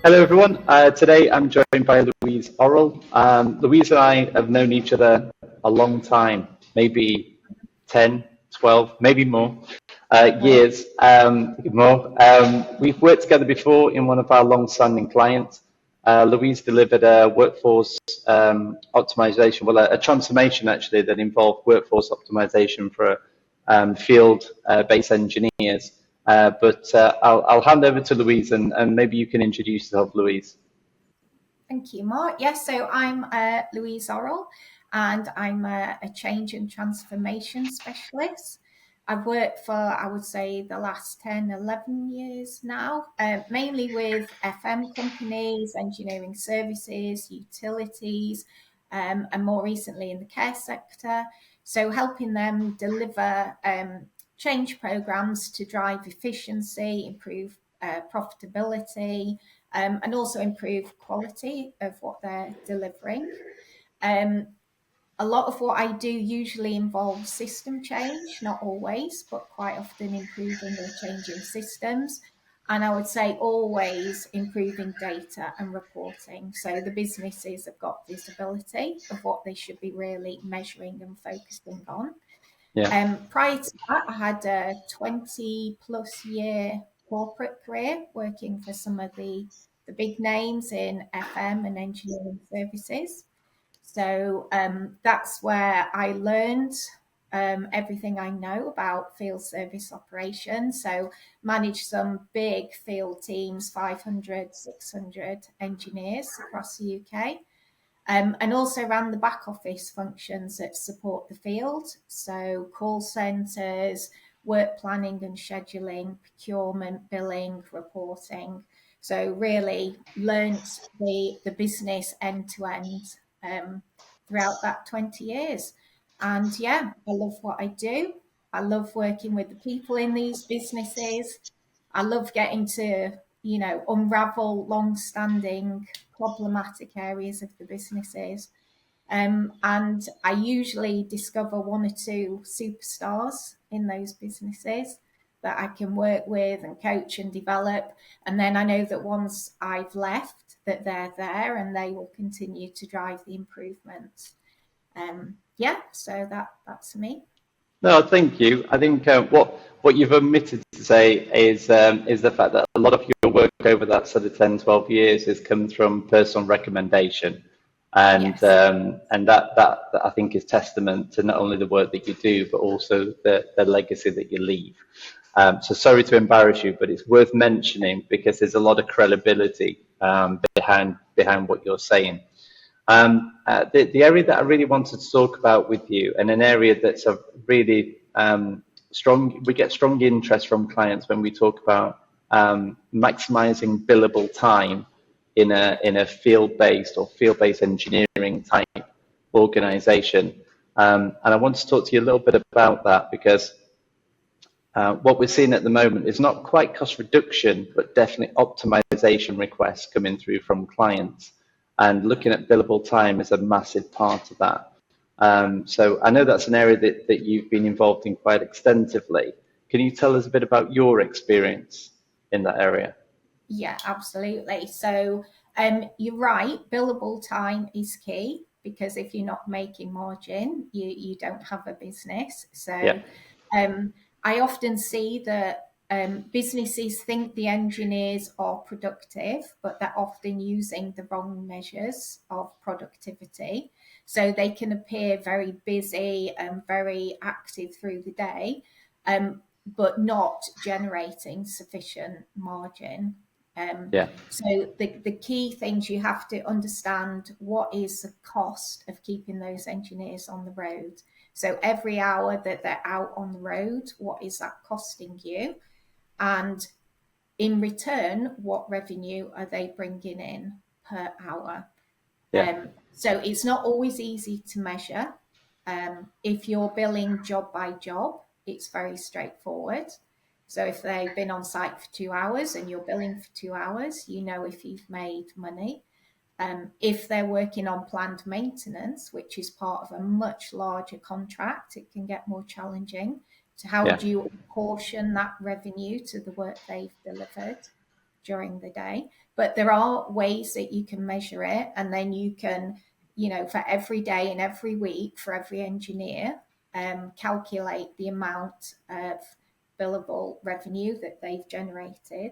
Hello, everyone. Today I'm joined by Louise Orrell. Louise and I have known each other a long time, maybe 10, 12, maybe more years, more. We've worked together before in one of our long-standing clients. Louise delivered a workforce optimization, well, a transformation actually that involved workforce optimization for field-based engineers. But I'll hand over to Louise and maybe you can introduce yourself, Louise. Thank you, Mark. Yes, so I'm Louise Orrell and I'm a change and transformation specialist. I've worked for, I would say, the last 10, 11 years now, mainly with FM companies, engineering services, utilities, and more recently in the care sector. So helping them deliver change programs to drive efficiency, improve profitability, and also improve quality of what they're delivering. A lot of what I do usually involves system change, not always, but quite often improving or changing systems. And I would say always improving data and reporting. So the businesses have got visibility of what they should be really measuring and focusing on. Yeah. Prior to that, I had a 20 plus year corporate career working for some of the big names in FM and engineering services. So that's where I learned everything I know about field service operations. So managed some big field teams, 500, 600 engineers across the UK. And also ran the back office functions that support the field. So call centres, work planning and scheduling, procurement, billing, reporting. So really learnt the business end to end throughout that 20 years. And yeah, I love what I do. I love working with the people in these businesses. I love getting to, unravel long-standing problematic areas of the businesses. And I usually discover one or two superstars in those businesses that I can work with and coach and develop. And then I know that once I've left, that they're there and they will continue to drive the improvements. So that's me. No, thank you. I think what you've omitted to say is the fact that a lot of your work over that sort of 10, 12 years has come from personal recommendation. And Yes. and that I think is testament to not only the work that you do, but also the legacy that you leave. So sorry to embarrass you, but it's worth mentioning because there's a lot of credibility behind what you're saying. The area that I really wanted to talk about with you, and an area that's a really strong, we get strong interest from clients when we talk about maximizing billable time in a field-based or field-based engineering type organization. And I want to talk to you a little bit about that because what we're seeing at the moment is not quite cost reduction, but definitely optimization requests coming through from clients. And looking at billable time is a massive part of that. So I know that's an area that you've been involved in quite extensively. Can you tell us a bit about your experience in that area? Yeah, absolutely. So you're right, billable time is key because if you're not making margin, you don't have a business. So Yeah. I often see that businesses think the engineers are productive, but they're often using the wrong measures of productivity. So they can appear very busy and very active through the day, but not generating sufficient margin. So the key things you have to understand: what is the cost of keeping those engineers on the road? So every hour that they're out on the road, what is that costing you? And in return, what revenue are they bringing in per hour? So it's not always easy to measure. If you're billing job by job, it's very straightforward. So if they've been on site for 2 hours and you're billing for 2 hours, you know if you've made money. If they're working on planned maintenance, which is part of a much larger contract, it can get more challenging. So how do you apportion that revenue to the work they've delivered? during the day. But there are ways that you can measure it, and then you can, for every day and every week for every engineer, calculate the amount of billable revenue that they've generated,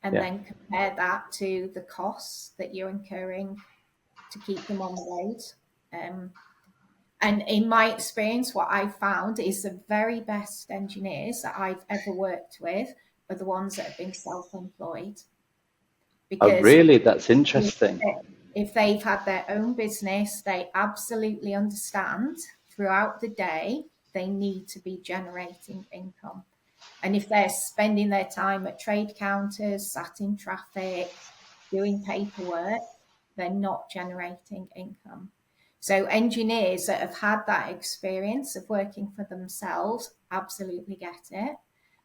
and then compare that to the costs that you're incurring to keep them on the road. And in my experience, what I've found is the very best engineers that I've ever worked with are the ones that have been self-employed. Oh, Because really? That's interesting. if they've had their own business, they absolutely understand throughout the day they need to be generating income. And if they're spending their time at trade counters, sat in traffic, doing paperwork, they're not generating income. So engineers that have had that experience of working for themselves absolutely get it.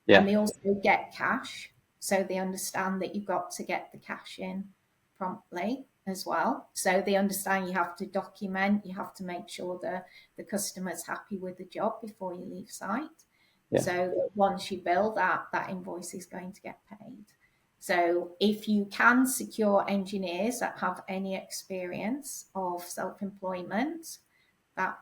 And they also get cash. So they understand that you've got to get the cash in promptly as well. So they understand you have to document, you have to make sure the customer's happy with the job before you leave site. So once you bill that invoice is going to get paid. So if you can secure engineers that have any experience of self-employment, that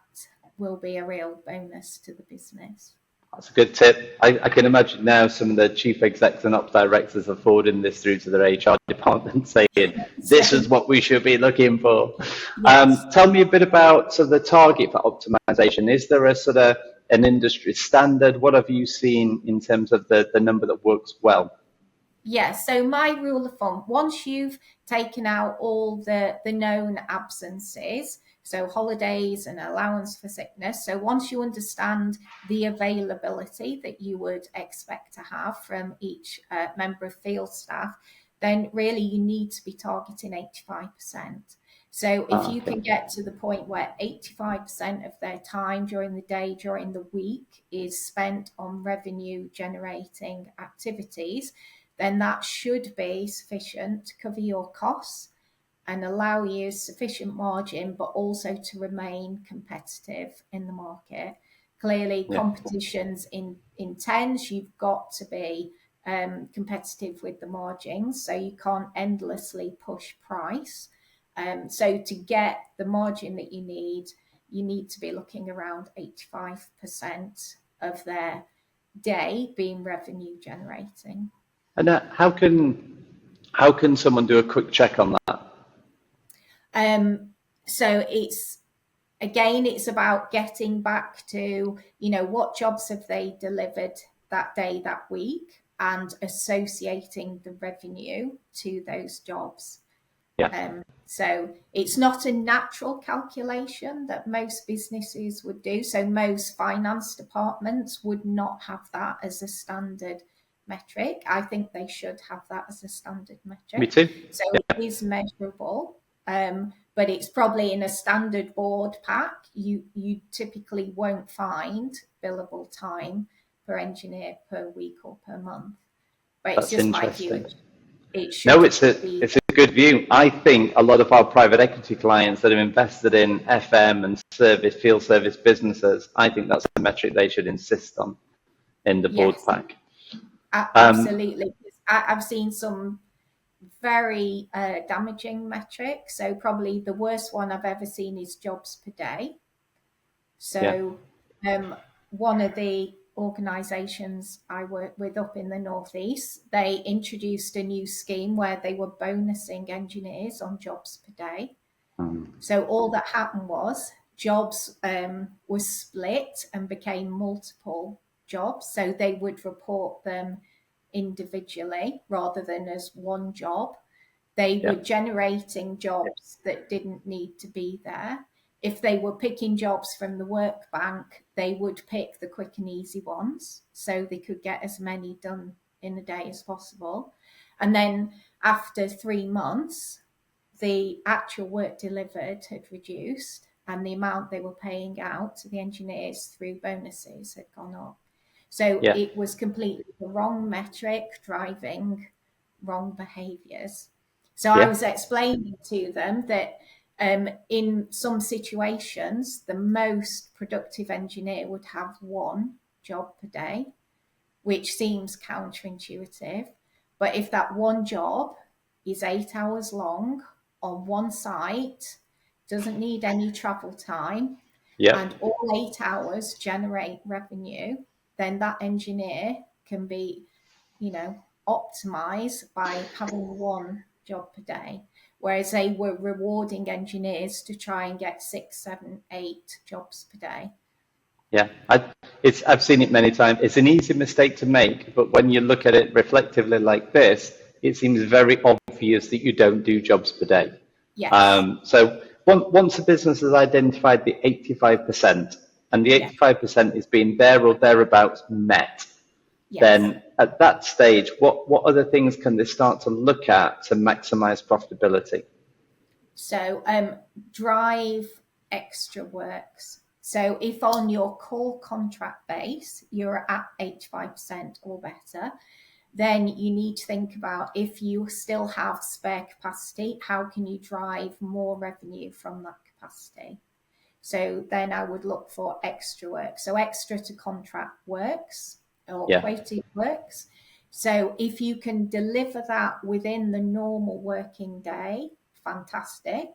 will be a real bonus to the business. That's a good tip. I can imagine now some of the chief execs and ops directors are forwarding this through to their HR department saying, this is what we should be looking for. Yes. Tell me a bit about the target for optimization. Is there a an industry standard? What have you seen in terms of the number that works well? Yeah, so my rule of thumb, once you've taken out all the known absences, so holidays and allowance for sickness, so once you understand the availability that you would expect to have from each member of field staff, then really you need to be targeting 85%. So if you can get to the point where 85% of their time during the day, during the week is spent on revenue generating activities, then that should be sufficient to cover your costs and allow you sufficient margin, but also to remain competitive in the market. Clearly, competition's intense. You've got to be competitive with the margins, so you can't endlessly push price. So to get the margin that you need to be looking around 85% of their day being revenue generating. And how can someone do a quick check on that? So it's about getting back to, what jobs have they delivered that day, that week, and associating the revenue to those jobs. So it's not a natural calculation that most businesses would do. So most finance departments would not have that as a standard metric. I think they should have that as a standard metric. Me too. So it is measurable, but it's probably in a standard board pack. You typically won't find billable time per engineer per week or per month. But it's just my view. It's a good view. I think a lot of our private equity clients that have invested in FM and field service businesses, I think that's a metric they should insist on in the board pack. Absolutely. I've seen some very damaging metrics. So probably the worst one I've ever seen is jobs per day. So one of the organisations I work with up in the northeast, they introduced a new scheme where they were bonusing engineers on jobs per day. So all that happened was jobs were split and became multiple jobs. So they would report them individually rather than as one job. They were generating jobs that didn't need to be there. If they were picking jobs from the work bank, they would pick the quick and easy ones so they could get as many done in a day as possible. And then after 3 months, the actual work delivered had reduced and the amount they were paying out to the engineers through bonuses had gone up. So it was completely the wrong metric driving wrong behaviours. So I was explaining to them that in some situations, the most productive engineer would have 1 job per day, which seems counterintuitive. But if that one job is 8 hours long on one site, doesn't need any travel time, and all 8 hours generate revenue, then that engineer can be, optimized by having one job per day. Whereas they were rewarding engineers to try and get 6, 7, 8 jobs per day. Yeah, I've seen it many times. It's an easy mistake to make, but when you look at it reflectively like this, it seems very obvious that you don't do jobs per day. Yes. So once a business has identified the 85%, and the 85% is being there or thereabouts met, then at that stage, what other things can they start to look at to maximize profitability? So drive extra works. So if on your core contract base, you're at 85% or better, then you need to think about, if you still have spare capacity, how can you drive more revenue from that capacity? So then I would look for extra work. So extra to contract works or quoted works. So if you can deliver that within the normal working day, fantastic.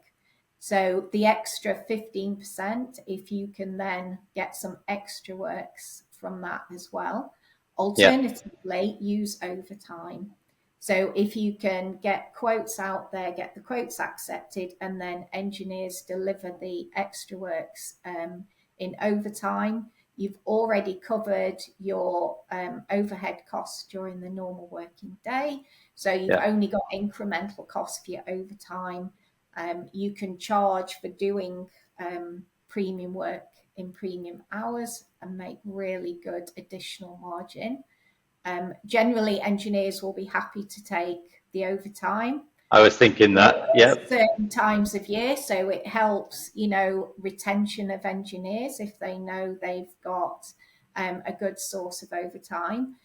So the extra 15%, if you can then get some extra works from that as well. Alternatively, use overtime. So if you can get quotes out there, get the quotes accepted, and then engineers deliver the extra works in overtime, you've already covered your overhead costs during the normal working day. So you've only got incremental costs for your overtime. You can charge for doing premium work in premium hours and make really good additional margin. Generally, engineers will be happy to take the overtime. I was thinking that, certain times of year, so it helps, retention of engineers if they know they've got a good source of overtime.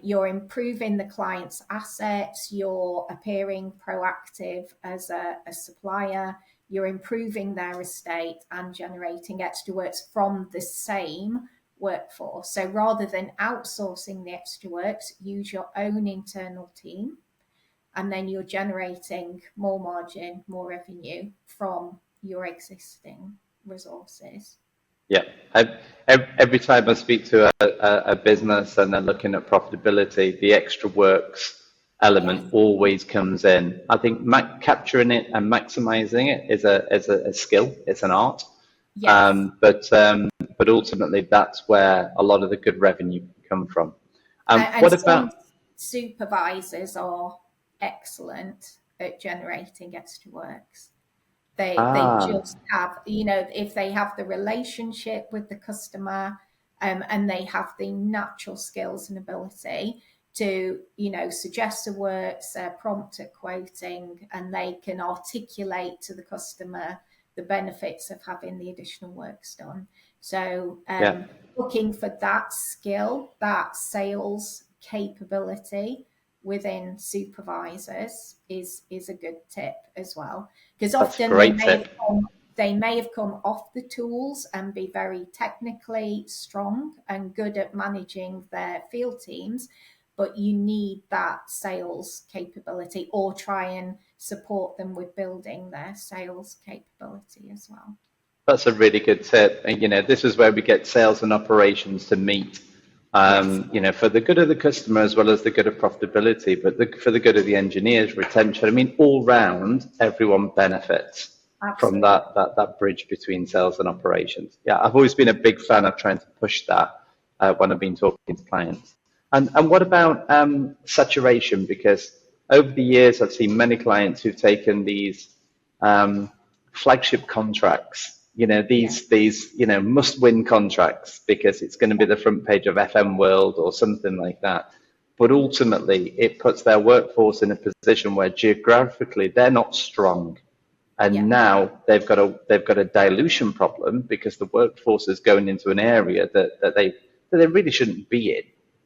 You're improving the client's assets, you're appearing proactive as a supplier, you're improving their estate and generating extra works from the same workforce. So rather than outsourcing the extra works, use your own internal team, and then you're generating more margin, more revenue from your existing resources. Yeah, every time I speak to a business and they're looking at profitability, the extra works element always comes in. I think capturing it and maximizing it is a skill, it's an art. But ultimately, that's where a lot of the good revenue can come from. What about supervisors are excellent at generating extra works. They just have, if they have the relationship with the customer, and they have the natural skills and ability to, suggest the works, prompt at quoting, and they can articulate to the customer the benefits of having the additional works done. So looking for that skill, that sales capability within supervisors is a good tip as well, because often they may have come off the tools and be very technically strong and good at managing their field teams, but you need that sales capability, or try and support them with building their sales capability as well. That's a really good tip. And, this is where we get sales and operations to meet, for the good of the customer as well as the good of profitability, but for the good of the engineers, retention. I mean, all round, everyone benefits from that bridge between sales and operations. Yeah, I've always been a big fan of trying to push that when I've been talking to clients. And what about saturation? Because over the years, I've seen many clients who've taken these flagship contracts, these must-win contracts because it's going to be the front page of FM World or something like that. But ultimately, it puts their workforce in a position where geographically they're not strong, and now they've got a dilution problem because the workforce is going into an area that they really shouldn't be in.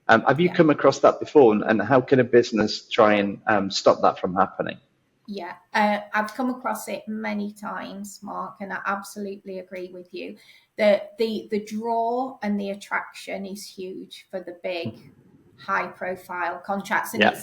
Have you come across that before, and how can a business try and stop that from happening? Yeah, I've come across it many times, Mark, and I absolutely agree with you. The draw and the attraction is huge for the big, high-profile contracts, and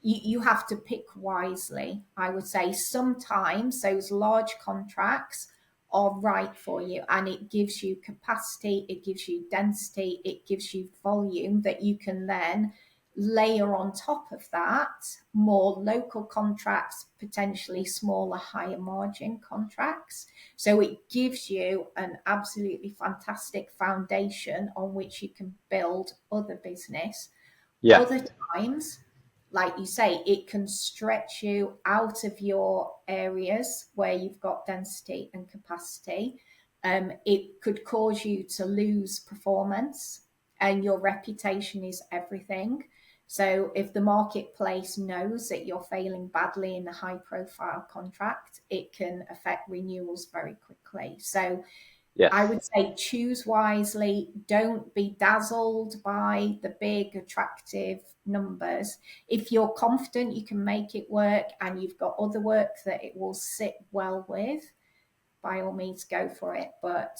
you have to pick wisely. I would say sometimes those large contracts are right for you, and it gives you capacity, it gives you density, it gives you volume that you can then layer on top of that more local contracts, potentially smaller, higher margin contracts. So it gives you an absolutely fantastic foundation on which you can build other business. Yeah. Other times, like you say, it can stretch you out of your areas where you've got density and capacity. It could cause you to lose performance, and your reputation is everything. So if the marketplace knows that you're failing badly in a high profile contract, it can affect renewals very quickly. So Yes. I would say choose wisely. Don't be dazzled by the big, attractive numbers. If you're confident you can make it work and you've got other work that it will sit well with, by all means go for it. But,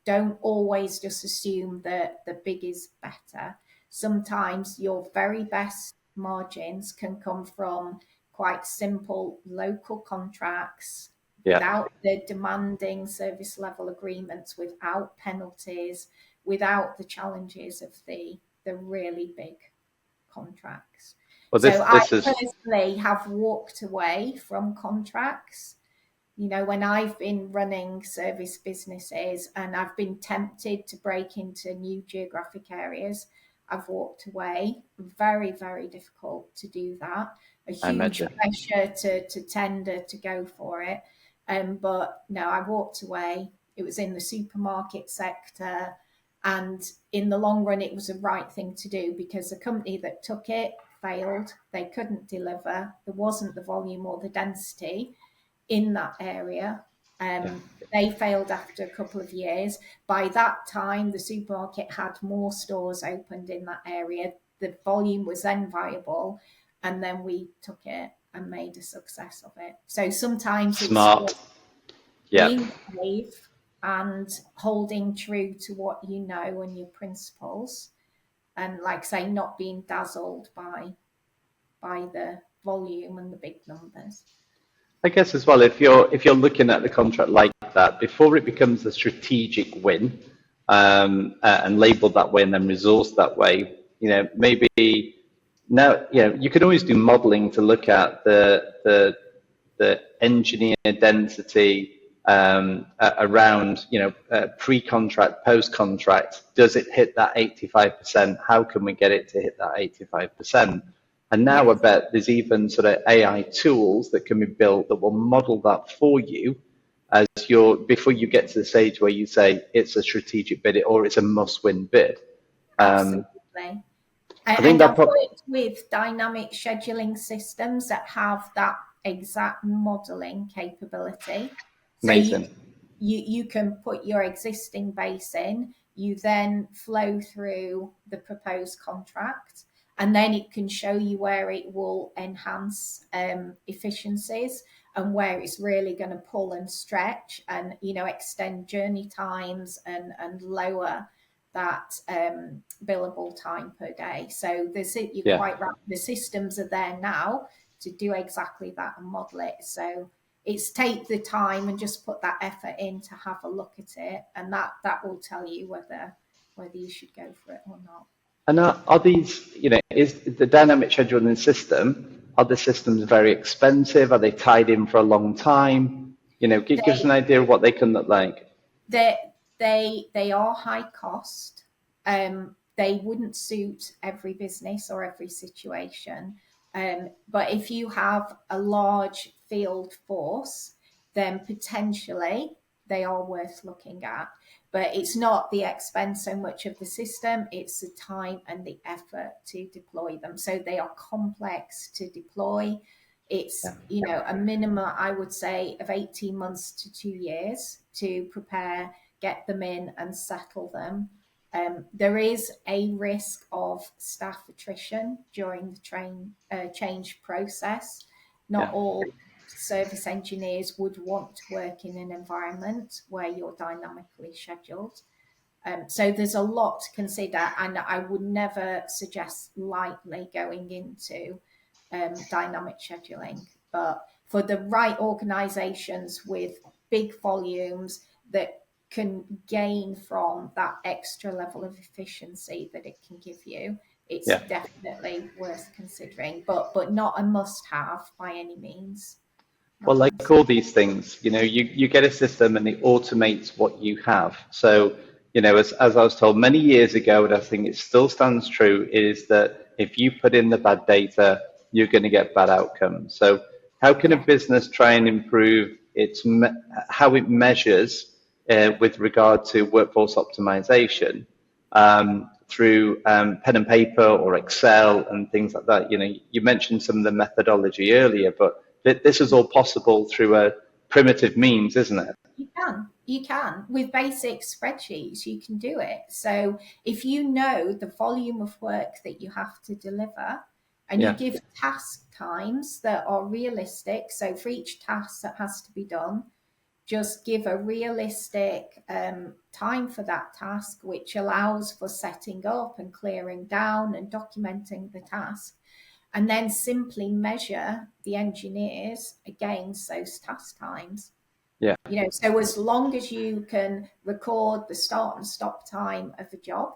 don't always just assume that the big is better. Sometimes your very best margins can come from quite simple local contracts Yeah. without the demanding service level agreements, without penalties, without the challenges of the really big contracts. Well, So I this is personally have walked away from contracts, when I've been running service businesses and I've been tempted to break into new geographic areas, I've walked away. Very, very difficult to do that. A I huge imagine. pressure to tender to go for it. But no, I walked away. It was in the supermarket sector. And in the long run, it was the right thing to do because the company that took it failed. They couldn't deliver. There wasn't the volume or the density in that area. They failed after a couple of years. By that time, the supermarket had more stores opened in that area. The volume was then viable, and then we took it and made a success of it. So sometimes it's Smart. Yeah. being brave and holding true to what you know and your principles, and like say, not being dazzled by the volume and the big numbers. I guess as well, if you're looking at the contract like that, before it becomes a strategic win, and labelled that way and then resourced that way, maybe now, you can always do modelling to look at the engineer density around, pre-contract, post-contract. Does it hit that 85%? How can we get it to hit that 85%? And now I bet there's even sort of AI tools that can be built that will model that for you as before you get to the stage where you say it's a strategic bid or it's a must-win bid. Absolutely. I think I've worked with dynamic scheduling systems that have that exact modeling capability. So amazing. you can put your existing base in, you then flow through the proposed contract, and then it can show you where it will enhance efficiencies and where it's really going to pull and stretch and extend journey times and lower that billable time per day. So you're quite right. The systems are there now to do exactly that and model it. So it's take the time and just put that effort in to have a look at it, and that will tell you whether you should go for it or not. And are these, is the dynamic scheduling system, are the systems very expensive? Are they tied in for a long time? Give us an idea of what they can look like. They are high cost. They wouldn't suit every business or every situation. But if you have a large field force, then potentially they are worth looking at. But it's not the expense so much of the system, it's the time and the effort to deploy them. So they are complex to deploy. It's, a minimum, I would say, of 18 months to 2 years to prepare, get them in and settle them. There is a risk of staff attrition during the change process. Not all service engineers would want to work in an environment where you're dynamically scheduled. So there's a lot to consider, and I would never suggest lightly going into dynamic scheduling. But for the right organisations with big volumes that can gain from that extra level of efficiency that it can give you, it's definitely worth considering, but not a must-have by any means. Well, like all these things, you get a system and it automates what you have. So, as I was told many years ago, and I think it still stands true, is that if you put in the bad data, you're going to get bad outcomes. So how can a business try and improve how it measures with regard to workforce optimization through pen and paper or Excel and things like that? You mentioned some of the methodology earlier, but this is all possible through a primitive means, isn't it? You can. With basic spreadsheets, you can do it. So if you know the volume of work that you have to deliver, and you give task times that are realistic, so for each task that has to be done, just give a realistic time for that task, which allows for setting up and clearing down and documenting the task, and then simply measure the engineers against those task times. Yeah. So as long as you can record the start and stop time of a job,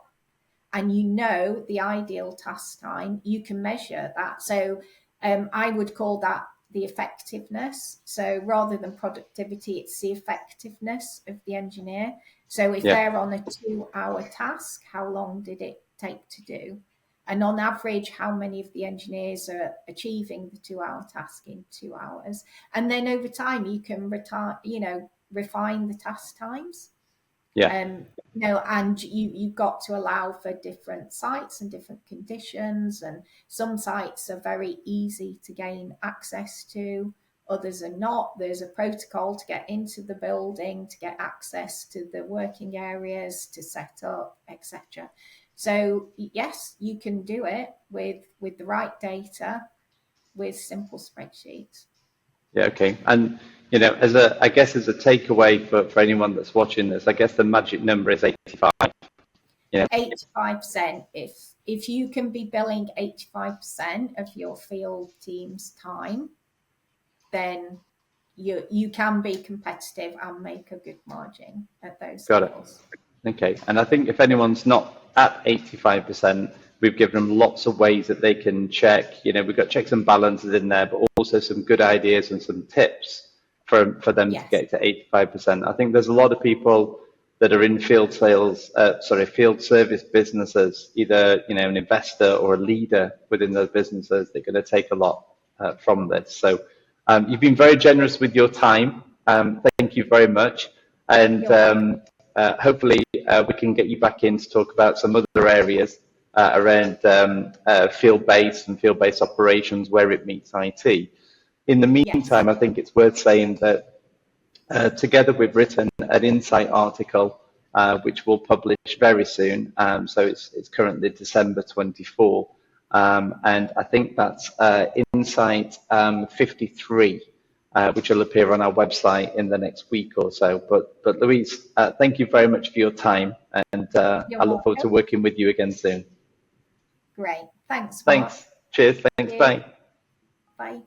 and the ideal task time, you can measure that. So I would call that the effectiveness. So rather than productivity, it's the effectiveness of the engineer. So if they're on a 2-hour task, how long did it take to do? And on average, how many of the engineers are achieving the 2-hour task in 2 hours? And then over time, you can refine the task times. And you've got to allow for different sites and different conditions. And some sites are very easy to gain access to, others are not. There's a protocol to get into the building, to get access to the working areas, to set up, etc. So yes, you can do it with the right data, with simple spreadsheets. Yeah, okay. And as a takeaway for anyone that's watching this, I guess the magic number is 85. 85%. If you can be billing 85% of your field team's time, then you can be competitive and make a good margin at those levels. Okay. And I think if anyone's not at 85%, we've given them lots of ways that they can check. We've got checks and balances in there, but also some good ideas and some tips for them to get to 85%. I think there's a lot of people that are in field service businesses, either an investor or a leader within those businesses. They're going to take a lot from this. So you've been very generous with your time. Thank you very much. And hopefully we can get you back in to talk about some other areas around field-based and field-based operations where it meets IT. In the meantime, I think it's worth saying that together we've written an Insight article which we'll publish very soon. So it's currently December 24. And I think that's Insight 53, which will appear on our website in the next week or so. But Louise, thank you very much for your time, and I look forward to working with you again soon. Great. Thanks, Mark. Thanks. Cheers. Thanks. Bye. Bye.